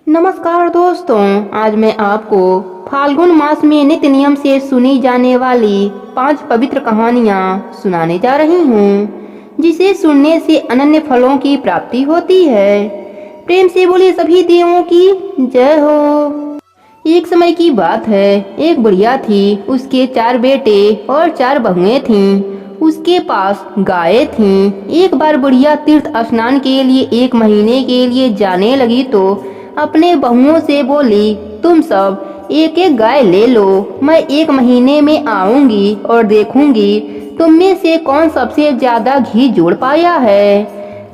नमस्कार दोस्तों, आज मैं आपको फाल्गुन मास में नित्य नियम से सुनी जाने वाली 5 पवित्र कहानियाँ सुनाने जा रही हूँ, जिसे सुनने से अनन्य फलों की प्राप्ति होती है। प्रेम से बोले सभी देवों की जय हो। एक समय की बात है, एक बुढ़िया थी, उसके 4 बेटे और 4 बहुएं थीं। उसके पास गायें थीं। एक बार बुढ़िया तीर्थ स्नान के लिए 1 महीने के लिए जाने लगी तो अपने बहुओं से बोली, तुम सब एक एक गाय ले लो, मैं 1 महीने में आऊंगी और देखूंगी तुम में से कौन सबसे ज्यादा घी जोड़ पाया है।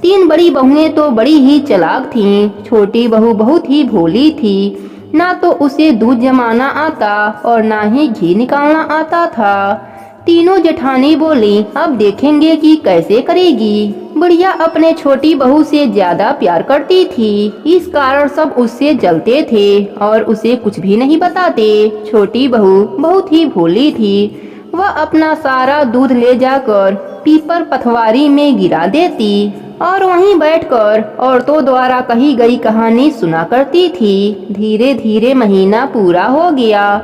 3 बड़ी बहुएं तो बड़ी ही चालाक थीं। छोटी बहू बहुत ही भोली थी, ना तो उसे दूध जमाना आता और ना ही घी निकालना आता था। तीनों जेठानी बोली, अब देखेंगे कि कैसे करेगी। बुढ़िया अपने छोटी बहू से ज्यादा प्यार करती थी, इस कारण सब उससे जलते थे और उसे कुछ भी नहीं बताते। छोटी बहू बहुत ही भोली थी, वह अपना सारा दूध ले जाकर पीपर पथवारी में गिरा देती और वहीं बैठकर औरतों द्वारा कही गई कहानी सुना करती थी। धीरे धीरे महीना पूरा हो गया।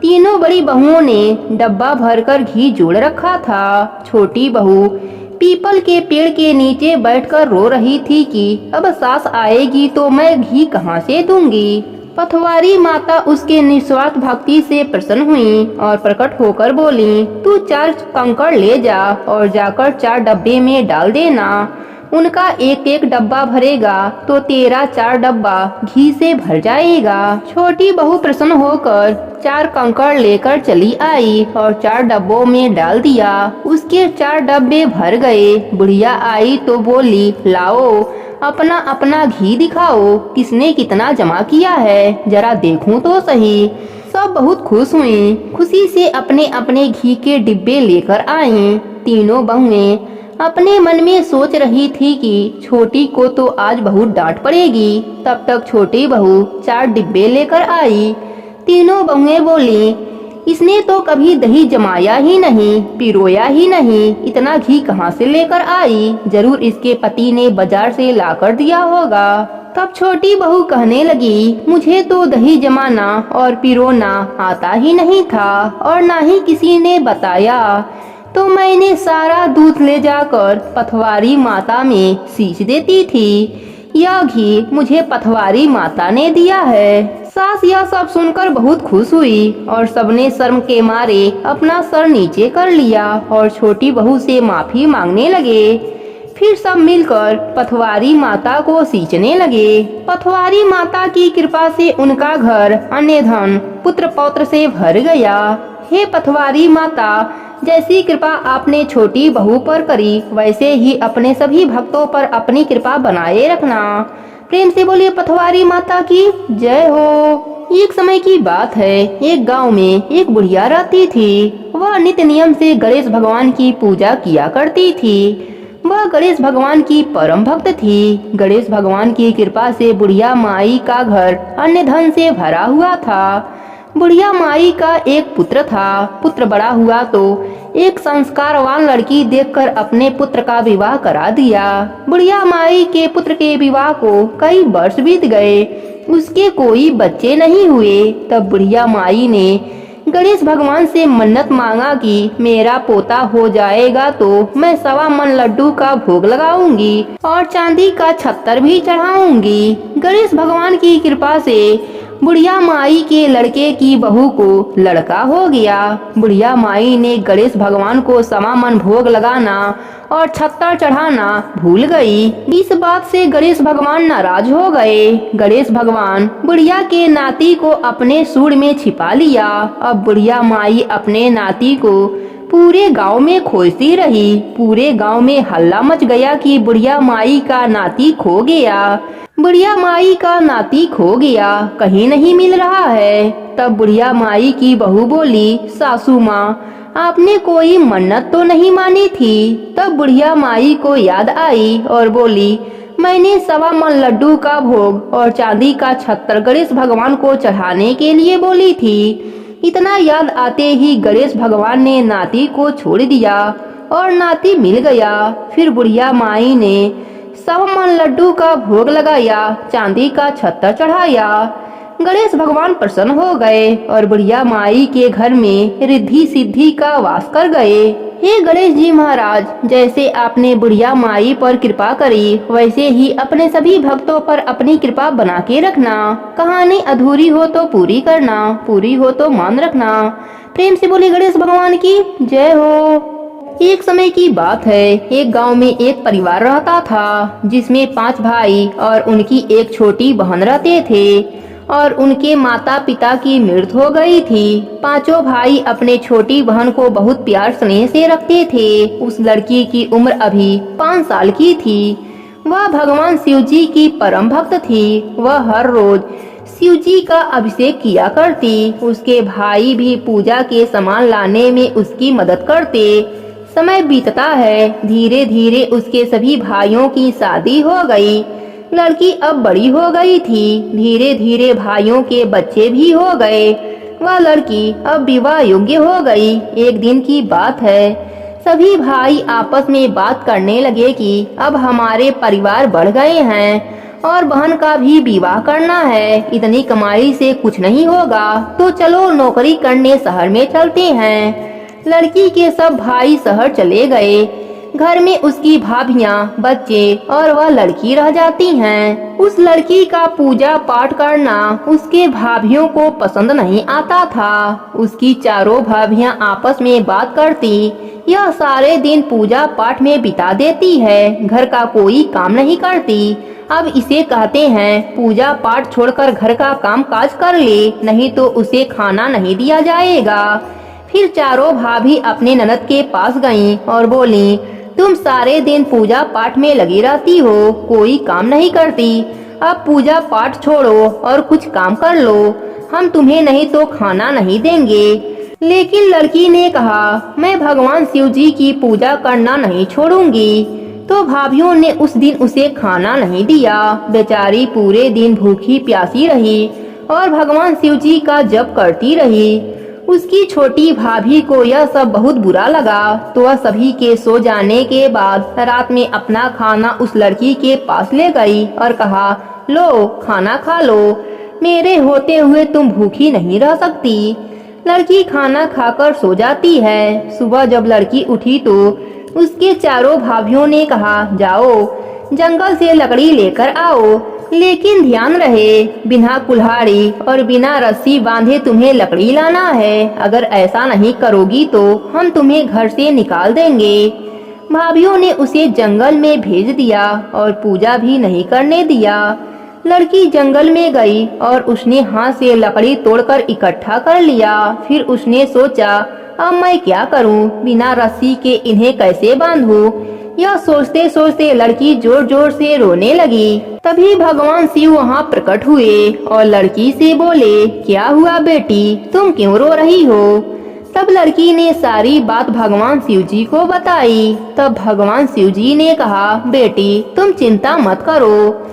तीनों बड़ी बहुओं ने डब्बा भरकर घी जोड़ रखा था। छोटी बहू पीपल के पेड़ के नीचे बैठकर रो रही थी कि अब सास आएगी तो मैं घी कहाँ से दूंगी। पथवारी माता उसके निस्वार्थ भक्ति से प्रसन्न हुई और प्रकट होकर बोली, तू 4 कंकड़ ले जा और जाकर 4 डब्बे में डाल देना। उनका एक एक डब्बा भरेगा तो तेरा 4 डब्बा घी से भर जाएगा। छोटी बहू प्रसन्न होकर 4 कंकड़ लेकर चली आई और 4 डब्बों में डाल दिया। उसके 4 डब्बे भर गए। बुढ़िया आई तो बोली, लाओ अपना अपना घी दिखाओ, किसने कितना जमा किया है, जरा देखूं तो सही। सब बहुत खुश हुई, खुशी से अपने अपने घी के डिब्बे लेकर आईं। तीनों बहुएं अपने मन में सोच रही थी कि छोटी को तो आज बहुत डांट पड़ेगी। तब तक छोटी बहू 4 डिब्बे लेकर आई। तीनों बहुएं बोली, इसने तो कभी दही जमाया ही नहीं, पिरोया ही नहीं, इतना घी कहाँ से लेकर आई, जरूर इसके पति ने बाजार से लाकर दिया होगा। तब छोटी बहू कहने लगी, मुझे तो दही जमाना और पिरोना आता ही नहीं था और ना ही किसी ने बताया, तो मैंने सारा दूध ले जाकर पथवारी माता में सींच देती थी। यह घी मुझे पथवारी माता ने दिया है। सास यह सब सुनकर बहुत खुश हुई और सबने शर्म के मारे अपना सर नीचे कर लिया और छोटी बहू से माफी मांगने लगे। फिर सब मिलकर पथवारी माता को सींचने लगे। पथवारी माता की कृपा से उनका घर अन्य धन पुत्र पौत्र से भर गया। हे पथवारी माता, जैसी कृपा आपने छोटी बहू पर करी, वैसे ही अपने सभी भक्तों पर अपनी कृपा बनाए रखना। प्रेम से बोलिए पथवारी माता की जय हो। एक समय की बात है, एक गांव में एक बुढ़िया रहती थी। वह नित्य नियम से गणेश भगवान की पूजा किया करती थी। वह गणेश भगवान की परम भक्त थी। गणेश भगवान की कृपा से बुढ़िया माई का घर अन्य धन से भरा हुआ था। बुढ़िया माई का एक पुत्र था। पुत्र बड़ा हुआ तो एक संस्कारवान लड़की देखकर अपने पुत्र का विवाह करा दिया। बुढ़िया माई के पुत्र के विवाह को कई वर्ष बीत गए, उसके कोई बच्चे नहीं हुए। तब बुढ़िया माई ने गणेश भगवान से मन्नत मांगा कि मेरा पोता हो जाएगा तो मैं 1.25 मन लड्डू का भोग लगाऊंगी और चांदी का छत्तर भी चढ़ाऊंगी। गणेश भगवान की कृपा से बुढ़िया माई के लड़के की बहू को लड़का हो गया। बुढ़िया माई ने गणेश भगवान को 1.25 मन भोग लगाना और छत्तर चढ़ाना भूल गई। इस बात से गणेश भगवान नाराज हो गए। गणेश भगवान बुढ़िया के नाती को अपने सूंड में छिपा लिया। अब बुढ़िया माई अपने नाती को पूरे गांव में खोजती रही। पूरे गांव में हल्ला मच गया कि बुढ़िया माई का नाती खो गया। बुढ़िया माई का नाती खो गया, कहीं नहीं मिल रहा है। तब बुढ़िया माई की बहू बोली, सासू माँ, आपने कोई मन्नत तो नहीं मानी थी। तब बुढ़िया माई को याद आई और बोली, मैंने 1.25 मन लड्डू का भोग और चांदी का छत्तर गणेश भगवान को चढ़ाने के लिए बोली थी। इतना याद आते ही गणेश भगवान ने नाती को छोड़ दिया और नाती मिल गया। फिर बुढ़िया माई ने 100 लड्डू का भोग लगाया, चांदी का छत्तर चढ़ाया। गणेश भगवान प्रसन्न हो गए और बुढ़िया माई के घर में रिद्धि सिद्धि का वास कर गए। हे गणेश जी महाराज, जैसे आपने बुढ़िया माई पर कृपा करी, वैसे ही अपने सभी भक्तों पर अपनी कृपा बना के रखना। कहानी अधूरी हो तो पूरी करना, पूरी हो तो मान रखना। प्रेम से बोले गणेश भगवान की जय हो। एक समय की बात है, एक गांव में एक परिवार रहता था जिसमें 5 भाई और उनकी एक छोटी बहन रहते थे और उनके माता पिता की मृत्यु हो गई थी। 5 भाई अपने छोटी बहन को बहुत प्यार स्नेह से रखते थे। उस लड़की की उम्र अभी 5 साल की थी। वह भगवान शिव जी की परम भक्त थी। वह हर रोज शिव जी का अभिषेक किया करती। उसके भाई भी पूजा के सामान लाने में उसकी मदद करते। समय बीतता है, धीरे धीरे उसके सभी भाइयों की शादी हो गई। लड़की अब बड़ी हो गई थी। धीरे धीरे भाइयों के बच्चे भी हो गए। वह लड़की अब विवाह योग्य हो गई। एक दिन की बात है, सभी भाई आपस में बात करने लगे कि अब हमारे परिवार बढ़ गए हैं और बहन का भी विवाह करना है। इतनी कमाई से कुछ नहीं होगा, तो चलो नौकरी करने शहर में चलते हैं। लड़की के सब भाई शहर चले गए। घर में उसकी भाभियां, बच्चे और वह लड़की रह जाती हैं। उस लड़की का पूजा पाठ करना उसके भाभियों को पसंद नहीं आता था। उसकी चारों भाभियां आपस में बात करती। यह सारे दिन पूजा पाठ में बिता देती है, घर का कोई काम नहीं करती। अब इसे कहते हैं पूजा पाठ छोड़कर घर का काम काज कर ले, नहीं तो उसे खाना नहीं दिया जाएगा। फिर चारों भाभी अपने ननद के पास गईं और बोली, तुम सारे दिन पूजा पाठ में लगी रहती हो, कोई काम नहीं करती। अब पूजा पाठ छोड़ो और कुछ काम कर लो, हम तुम्हें नहीं तो खाना नहीं देंगे। लेकिन लड़की ने कहा, मैं भगवान शिव जी की पूजा करना नहीं छोड़ूंगी। तो भाभियों ने उस दिन उसे खाना नहीं दिया। बेचारी पूरे दिन भूखी प्यासी रही और भगवान शिव जी का जप करती रही। उसकी छोटी भाभी को यह सब बहुत बुरा लगा, तो वह सभी के सो जाने के बाद रात में अपना खाना उस लड़की के पास ले गई और कहा, लो खाना खा लो, मेरे होते हुए तुम भूखी नहीं रह सकती। लड़की खाना खाकर सो जाती है। सुबह जब लड़की उठी तो उसके चारों भाभियों ने कहा, जाओ जंगल से लकड़ी लेकर आओ, लेकिन ध्यान रहे बिना कुल्हाड़ी और बिना रस्सी बांधे तुम्हें लकड़ी लाना है। अगर ऐसा नहीं करोगी तो हम तुम्हें घर से निकाल देंगे। भाभियों ने उसे जंगल में भेज दिया और पूजा भी नहीं करने दिया। लड़की जंगल में गई और उसने हाथ से लकड़ी तोड़कर इकट्ठा कर लिया। फिर उसने सोचा, अब मैं क्या करूं, बिना रस्सी के इन्हें कैसे बांधूं। यह सोचते सोचते लड़की जोर जोर से रोने लगी। तभी भगवान शिव वहाँ प्रकट हुए और लड़की से बोले, क्या हुआ बेटी, तुम क्यों रो रही हो। तब लड़की ने सारी बात भगवान शिव जी को बताई। तब भगवान शिव जी ने कहा, बेटी तुम चिंता मत करो।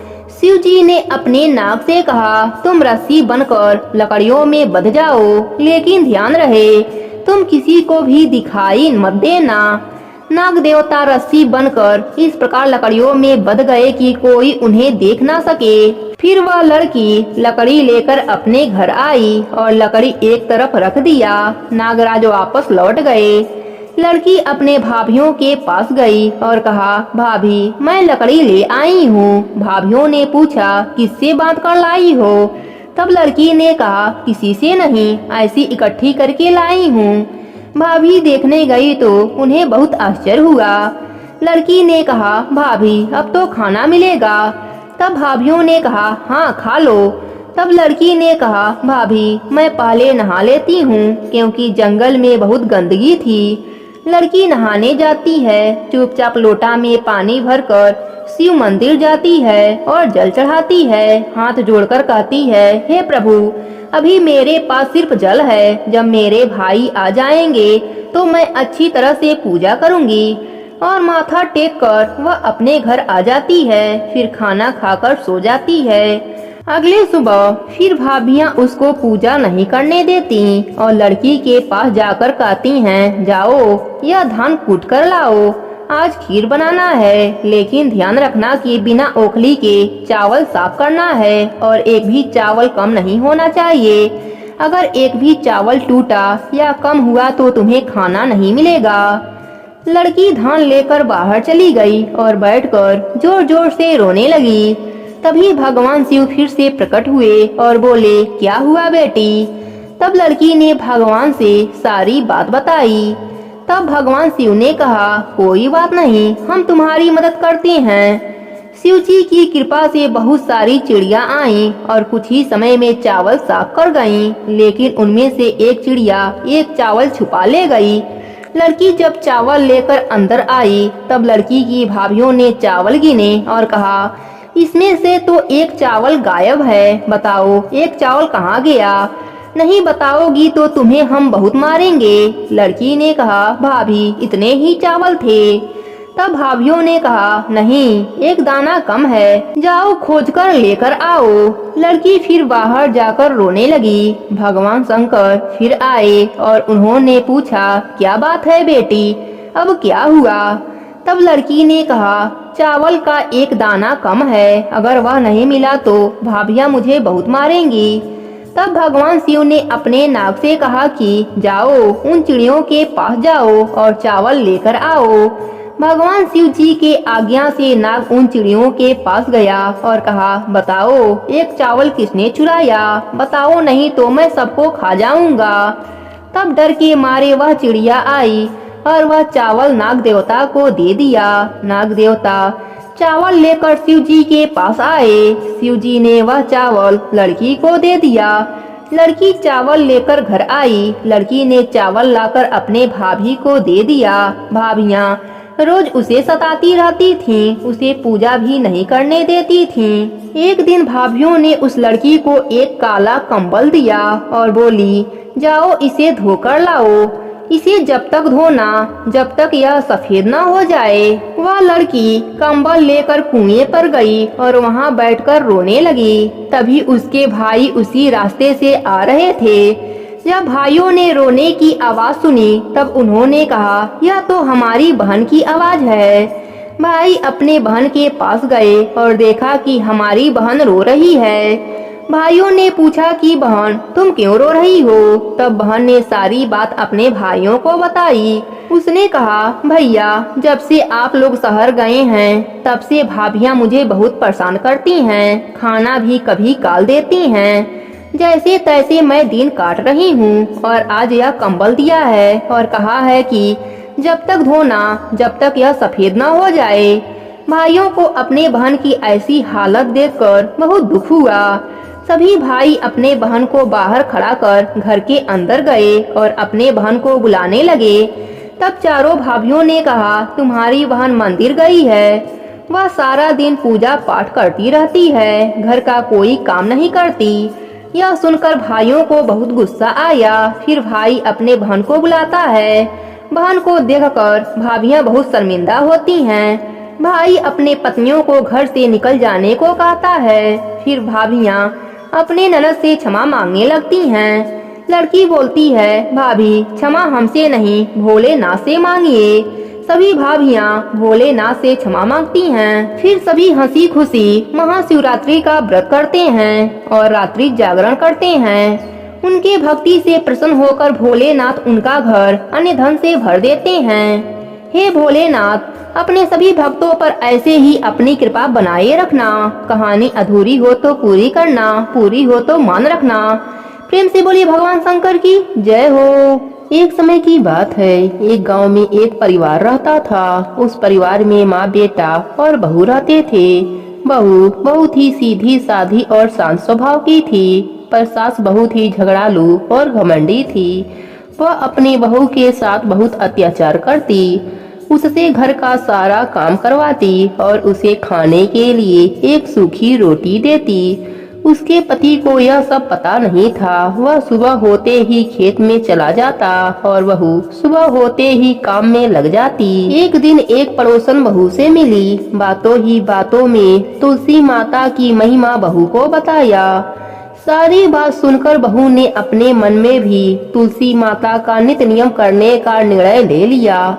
शिव जी ने अपने नाग से कहा, तुम रस्सी बनकर लकड़ियों में बंध जाओ, लेकिन ध्यान रहे तुम किसी को भी दिखाई मत देना। नाग देवता रस्सी बनकर इस प्रकार लकड़ियों में बंध गए कि कोई उन्हें देख ना सके। फिर वह लड़की लकड़ी लेकर अपने घर आई और लकड़ी एक तरफ रख दिया। नागराज वापस लौट गए। लड़की अपने भाभियों के पास गई और कहा, भाभी मैं लकड़ी ले आई हूँ। भाभियों ने पूछा, किससे बात कर लाई हो। तब लड़की ने कहा, किसी से नहीं, ऐसी इकट्ठी करके लाई हूँ। भाभी देखने गई तो उन्हें बहुत आश्चर्य हुआ। लड़की ने कहा, भाभी अब तो खाना मिलेगा। तब भाभियों ने कहा, हाँ खा लो। तब लड़की ने कहा, भाभी मैं पहले नहा लेती हूँ, क्योंकि जंगल में बहुत गंदगी थी। लड़की नहाने जाती है। चुपचाप लोटा में पानी भरकर शिव मंदिर जाती है और जल चढ़ाती है। हाथ जोड़कर कहती है, हे प्रभु अभी मेरे पास सिर्फ जल है, जब मेरे भाई आ जाएंगे तो मैं अच्छी तरह से पूजा करूंगी। और माथा टेक कर वह अपने घर आ जाती है। फिर खाना खाकर सो जाती है। अगले सुबह फिर भाभियां उसको पूजा नहीं करने देती और लड़की के पास जाकर कहती हैं, जाओ यह धान कूट कर लाओ। आज खीर बनाना है, लेकिन ध्यान रखना कि बिना ओखली के चावल साफ करना है और एक भी चावल कम नहीं होना चाहिए। अगर एक भी चावल टूटा या कम हुआ तो तुम्हें खाना नहीं मिलेगा। लड़की धान लेकर बाहर चली गई और बैठकर जोर जोर से रोने लगी। तभी भगवान शिव फिर से प्रकट हुए और बोले, क्या हुआ बेटी? तब लड़की ने भगवान से सारी बात बताई। तब भगवान शिव ने कहा, कोई बात नहीं, हम तुम्हारी मदद करते हैं। शिव जी की कृपा से बहुत सारी चिड़िया आईं और कुछ ही समय में चावल साफ कर गईं, लेकिन उनमें से एक चिड़िया एक चावल छुपा ले गई। लड़की जब चावल लेकर अंदर आई तब लड़की की भाभीियों ने चावल गिने और कहा, इसमें से तो एक चावल गायब है, बताओ एक चावल कहाँ गया? नहीं बताओगी तो तुम्हें हम बहुत मारेंगे। लड़की ने कहा, भाभी इतने ही चावल थे। तब भाभीियों ने कहा, नहीं एक दाना कम है, जाओ खोजकर लेकर आओ। लड़की फिर बाहर जाकर रोने लगी। भगवान शंकर फिर आए और उन्होंने पूछा, क्या बात है बेटी, अब क्या हुआ? तब लड़की ने कहा, चावल का एक दाना कम है, अगर वह नहीं मिला तो भाभियाँ मुझे बहुत मारेंगी। तब भगवान शिव ने अपने नाग से कहा कि जाओ उन चिड़ियों के पास जाओ और चावल लेकर आओ। भगवान शिव जी के आज्ञा से नाग उन चिड़ियों के पास गया और कहा, बताओ एक चावल किसने चुराया? बताओ नहीं तो मैं सबको खा जाऊंगा। तब डर के मारे वह चिड़िया आई और वह चावल नाग देवता को दे दिया। नाग देवता चावल लेकर शिव जी के पास आए। शिव जी ने वह चावल लड़की को दे दिया। लड़की चावल लेकर घर आई। लड़की ने चावल लाकर अपने भाभी को दे दिया। भाभियाँ रोज उसे सताती रहती थीं, उसे पूजा भी नहीं करने देती थीं। एक दिन भाभियों ने उस लड़की को एक काला कंबल दिया और बोली, जाओ इसे धोकर लाओ। इसे जब तक धोना जब तक यह सफेद न हो जाए। वह लड़की कंबल लेकर कुएं पर गई और वहां बैठकर रोने लगी। तभी उसके भाई उसी रास्ते से आ रहे थे। जब भाइयों ने रोने की आवाज सुनी तब उन्होंने कहा, यह तो हमारी बहन की आवाज है। भाई अपने बहन के पास गए और देखा कि हमारी बहन रो रही है। भाइयों ने पूछा कि बहन तुम क्यों रो रही हो? तब बहन ने सारी बात अपने भाइयों को बताई। उसने कहा, भैया जब से आप लोग शहर गए हैं तब से भाभियाँ मुझे बहुत परेशान करती हैं, खाना भी कभी काल देती हैं। जैसे तैसे मैं दिन काट रही हूँ और आज यह कंबल दिया है और कहा है कि जब तक धोना जब तक यह सफेद न हो जाए। भाइयों को अपने बहन की ऐसी हालत देखकर बहुत दुख हुआ। सभी भाई अपने बहन को बाहर खड़ा कर घर के अंदर गए और अपने बहन को बुलाने लगे। तब चारों भाभियों ने कहा, तुम्हारी बहन मंदिर गई है। वह सारा दिन पूजा पाठ करती रहती है, घर का कोई काम नहीं करती। यह सुनकर भाइयों को बहुत गुस्सा आया। फिर भाई अपने बहन को बुलाता है। बहन को देखकर भाभियाँ बहुत शर्मिंदा होती हैं। भाई अपने पत्नियों को घर से निकल जाने को कहता है। फिर भाभियाँ अपने ननद से क्षमा मांगने लगती हैं। लड़की बोलती है, भाभी क्षमा हमसे नहीं भोलेनाथ से मांगिए। सभी भाभियाँ भोलेनाथ से क्षमा मांगती हैं। फिर सभी हंसी खुशी महाशिवरात्रि का व्रत करते हैं और रात्रि जागरण करते हैं। उनके भक्ति से प्रसन्न होकर भोलेनाथ उनका घर अन्य धन से भर देते हैं। हे भोलेनाथ, अपने सभी भक्तों पर ऐसे ही अपनी कृपा बनाए रखना। कहानी अधूरी हो तो पूरी करना, पूरी हो तो मान रखना। प्रेम से बोलिए भगवान शंकर की जय हो। एक समय की बात है, एक गांव में एक परिवार रहता था। उस परिवार में माँ, बेटा और बहू रहते थे। बहू बहुत ही सीधी साधी और शांत स्वभाव की थी, पर सास बहुत ही झगड़ालू और घमंडी थी। वह अपनी बहू के साथ बहुत अत्याचार करती, उससे घर का सारा काम करवाती और उसे खाने के लिए एक सूखी रोटी देती। उसके पति को यह सब पता नहीं था। वह सुबह होते ही खेत में चला जाता और बहू सुबह होते ही काम में लग जाती। एक दिन एक पड़ोसन बहू से मिली। बातों ही बातों में तुलसी माता की महिमा बहू को बताया। सारी बात सुनकर बहू ने अपने मन में भी तुलसी माता का नित्य नियम करने का निर्णय ले लिया।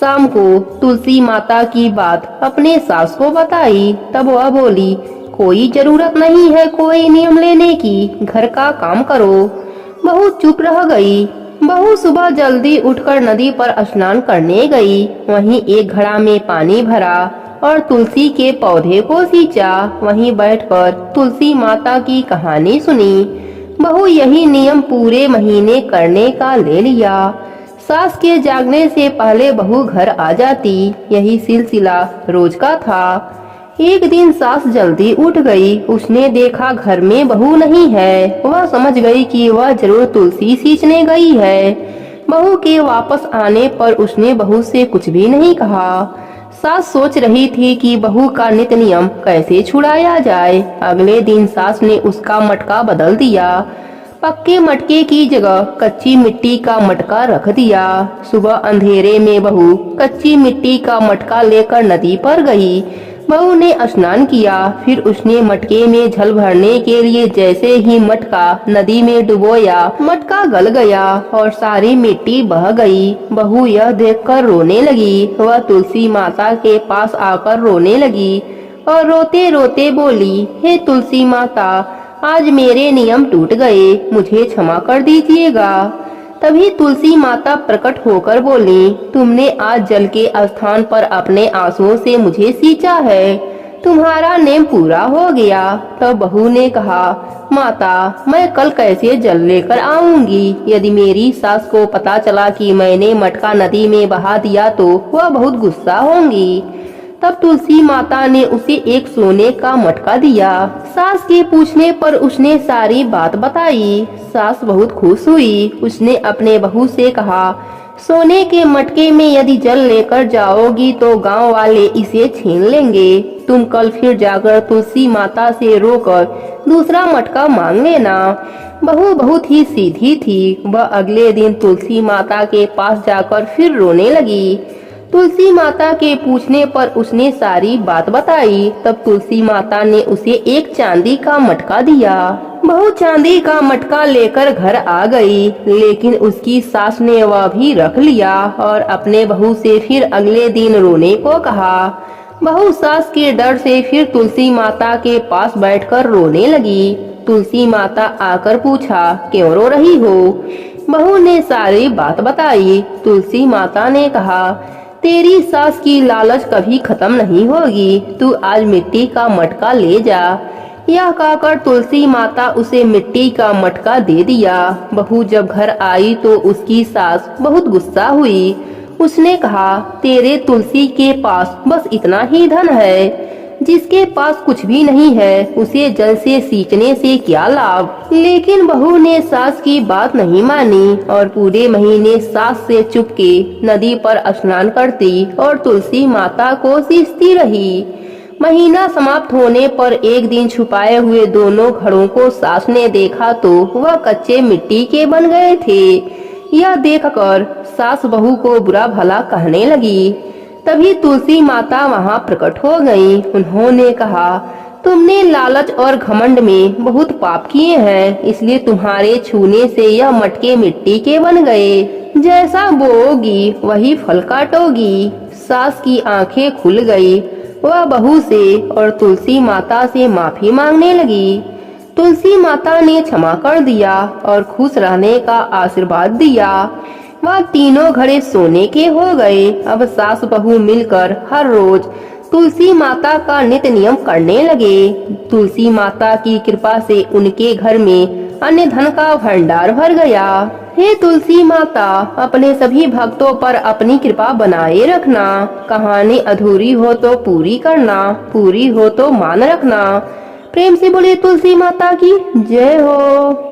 शाम को तुलसी माता की बात अपने सास को बताई। तब वह बोली, कोई जरूरत नहीं है कोई नियम लेने की, घर का काम करो। बहू चुप रह गई। बहू सुबह जल्दी उठकर नदी पर स्नान करने गई। वहीं एक घड़ा में पानी भरा और तुलसी के पौधे को सींचा। वहीं बैठकर तुलसी माता की कहानी सुनी। बहू यही नियम पूरे महीने करने का ले लिया। सास के जागने से पहले बहू घर आ जाती। यही सिलसिला रोज का था। एक दिन सास जल्दी उठ गई। उसने देखा घर में बहू नहीं है। वह समझ गई कि वह जरूर तुलसी सींचने गई है। बहू के वापस आने पर उसने बहू से कुछ भी नहीं कहा। सास सोच रही थी कि बहू का नित्य नियम कैसे छुड़ाया जाए। अगले दिन सास ने उसका मटका बदल दिया। पक्के मटके की जगह कच्ची मिट्टी का मटका रख दिया। सुबह अंधेरे में बहू कच्ची मिट्टी का मटका लेकर नदी पर गई। बहू ने स्नान किया। फिर उसने मटके में जल भरने के लिए जैसे ही मटका नदी में डुबोया, मटका गल गया और सारी मिट्टी बह गई। बहू यह देखकर रोने लगी। वह तुलसी माता के पास आकर रोने लगी और रोते रोते बोली, हे तुलसी माता, आज मेरे नियम टूट गए, मुझे क्षमा कर दीजिएगा। तभी तुलसी माता प्रकट होकर बोली, तुमने आज जल के स्थान पर अपने आंसुओं से मुझे सींचा है, तुम्हारा नेम पूरा हो गया। तब बहू ने कहा, माता, मैं कल कैसे जल लेकर आऊंगी? यदि मेरी सास को पता चला कि मैंने मटका नदी में बहा दिया तो वह बहुत गुस्सा होंगी। तब तुलसी माता ने उसे एक सोने का मटका दिया। सास के पूछने पर उसने सारी बात बताई। सास बहुत खुश हुई। उसने अपने बहू से कहा, सोने के मटके में यदि जल लेकर जाओगी तो गांव वाले इसे छीन लेंगे। तुम कल फिर जाकर तुलसी माता से रोकर दूसरा मटका मांग लेना। बहू बहुत ही सीधी थी। वह अगले दिन तुलसी माता के पास जाकर फिर रोने लगी। तुलसी माता के पूछने पर उसने सारी बात बताई। तब तुलसी माता ने उसे एक चांदी का मटका दिया। बहू चांदी का मटका लेकर घर आ गई, लेकिन उसकी सास ने वह भी रख लिया और अपने बहू से फिर अगले दिन रोने को कहा। बहू सास के डर से फिर तुलसी माता के पास बैठकर रोने लगी। तुलसी माता आकर पूछा, क्यों रो रही हो? बहू ने सारी बात बताई। तुलसी माता ने कहा, तेरी सास की लालच कभी खत्म नहीं होगी, तू आज मिट्टी का मटका ले जा। यह कहकर तुलसी माता उसे मिट्टी का मटका दे दिया। बहू जब घर आई तो उसकी सास बहुत गुस्सा हुई। उसने कहा, तेरे तुलसी के पास बस इतना ही धन है, जिसके पास कुछ भी नहीं है उसे जल से सींचने से क्या लाभ? लेकिन बहू ने सास की बात नहीं मानी और पूरे महीने सास से चुपके नदी पर स्नान करती और तुलसी माता को सींचती रही। महीना समाप्त होने पर एक दिन छुपाए हुए दोनों घड़ों को सास ने देखा तो वह कच्चे मिट्टी के बन गए थे। यह देखकर सास बहू को बुरा भला कहने लगी। तभी तुलसी माता वहां प्रकट हो गई। उन्होंने कहा, तुमने लालच और घमंड में बहुत पाप किए हैं, इसलिए तुम्हारे छूने से यह मटके मिट्टी के बन गए। जैसा बोओगी वही फल काटोगी। सास की आंखें खुल गई। वह बहू से और तुलसी माता से माफी मांगने लगी। तुलसी माता ने क्षमा कर दिया और खुश रहने का आशीर्वाद दिया। वह तीनों घड़े सोने के हो गए। अब सास बहू मिलकर हर रोज तुलसी माता का नित्य नियम करने लगे। तुलसी माता की कृपा से उनके घर में अन्य धन का भंडार भर गया। हे तुलसी माता, अपने सभी भक्तों पर अपनी कृपा बनाए रखना। कहानी अधूरी हो तो पूरी करना, पूरी हो तो मान रखना। प्रेम से बोले तुलसी माता की जय हो।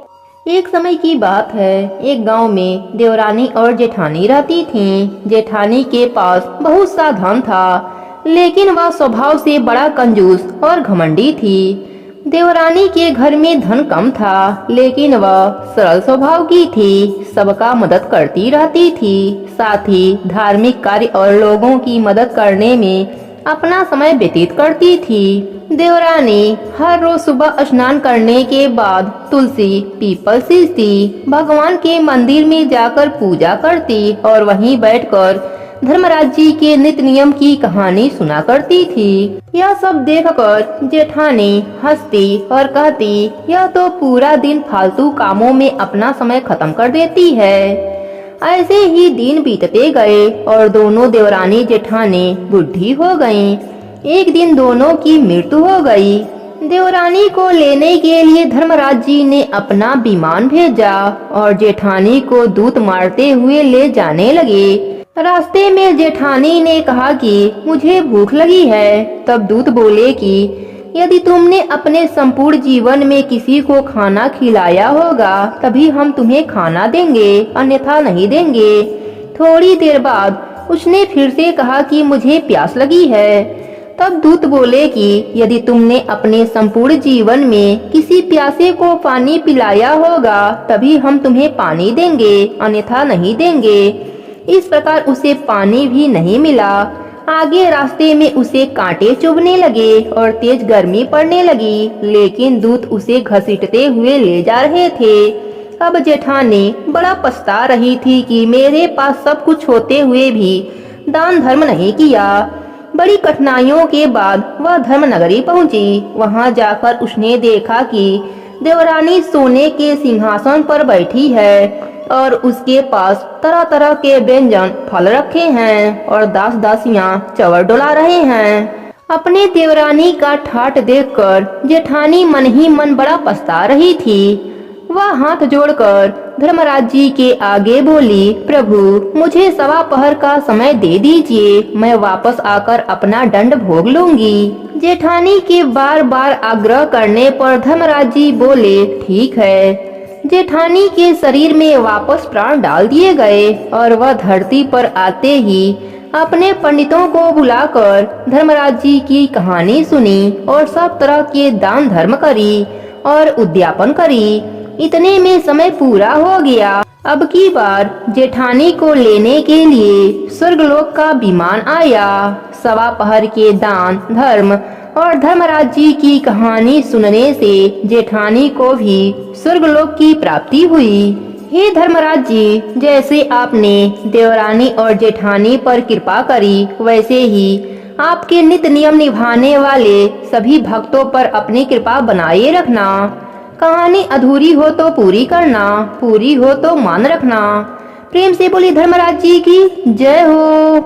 एक समय की बात है, एक गांव में देवरानी और जेठानी रहती थीं। जेठानी के पास बहुत सा धन था, लेकिन वह स्वभाव से बड़ा कंजूस और घमंडी थी। देवरानी के घर में धन कम था, लेकिन वह सरल स्वभाव की थी, सबका मदद करती रहती थी। साथ ही धार्मिक कार्य और लोगों की मदद करने में अपना समय व्यतीत करती थी। देवरानी हर रोज सुबह स्नान करने के बाद तुलसी पीपल सींचती, भगवान के मंदिर में जाकर पूजा करती और वहीं बैठकर धर्मराज जी के नित्य नियम की कहानी सुना करती थी। यह सब देखकर जेठानी हंसती और कहती, यह तो पूरा दिन फालतू कामों में अपना समय खत्म कर देती है। ऐसे ही दिन बीतते गए और दोनों देवरानी जेठानी बूढ़ी हो गईं। एक दिन दोनों की मृत्यु हो गई। देवरानी को लेने के लिए धर्मराज जी ने अपना विमान भेजा और जेठानी को दूत मारते हुए ले जाने लगे। रास्ते में जेठानी ने कहा कि मुझे भूख लगी है। तब दूत बोले कि यदि तुमने अपने संपूर्ण जीवन में किसी को खाना खिलाया होगा तभी हम तुम्हें खाना देंगे, अन्यथा नहीं देंगे। थोड़ी देर बाद उसने फिर से कहा कि मुझे प्यास लगी है। तब दूत बोले कि यदि तुमने अपने संपूर्ण जीवन में किसी प्यासे को पानी पिलाया होगा तभी हम तुम्हें पानी देंगे, अन्यथा नहीं देंगे। इस प्रकार उसे पानी भी नहीं मिला। आगे रास्ते में उसे कांटे चुभने लगे और तेज गर्मी पड़ने लगी, लेकिन दूत उसे घसीटते हुए ले जा रहे थे। अब जेठानी बड़ा पछता रही थी कि मेरे पास सब कुछ होते हुए भी दान धर्म नहीं किया। बड़ी कठिनाइयों के बाद वह धर्म नगरी पहुंची। वहां जाकर उसने देखा कि देवरानी सोने के सिंहासन पर बैठी है और उसके पास तरह तरह के व्यंजन फल रखे हैं और दास दासियां चवर डुला रहे हैं। अपने देवरानी का ठाट देखकर जेठानी मन ही मन बड़ा पछता रही थी। वह हाथ जोड़कर धर्मराज जी के आगे बोली, प्रभु मुझे सवा पहर का समय दे दीजिए, मैं वापस आकर अपना दंड भोग लूंगी। जेठानी के बार बार आग्रह करने पर धर्मराज जी बोले, ठीक है। जेठानी के शरीर में वापस प्राण डाल दिए गए और वह धरती पर आते ही अपने पंडितों को बुलाकर धर्मराज जी की कहानी सुनी और सब तरह के दान धर्म करी और उद्यापन करी। इतने में समय पूरा हो गया। अब की बार जेठानी को लेने के लिए स्वर्गलोक का विमान आया। सवा पहर के दान धर्म और धर्मराज जी की कहानी सुनने से जेठानी को भी स्वर्गलोक की प्राप्ति हुई। हे धर्मराज जी, जैसे आपने देवरानी और जेठानी पर कृपा करी वैसे ही आपके नित्य नियम निभाने वाले सभी भक्तों पर अपनी कृपा बनाए रखना। कहानी अधूरी हो तो पूरी करना, पूरी हो तो मान रखना। प्रेम से बोली धर्मराज जी की जय हो।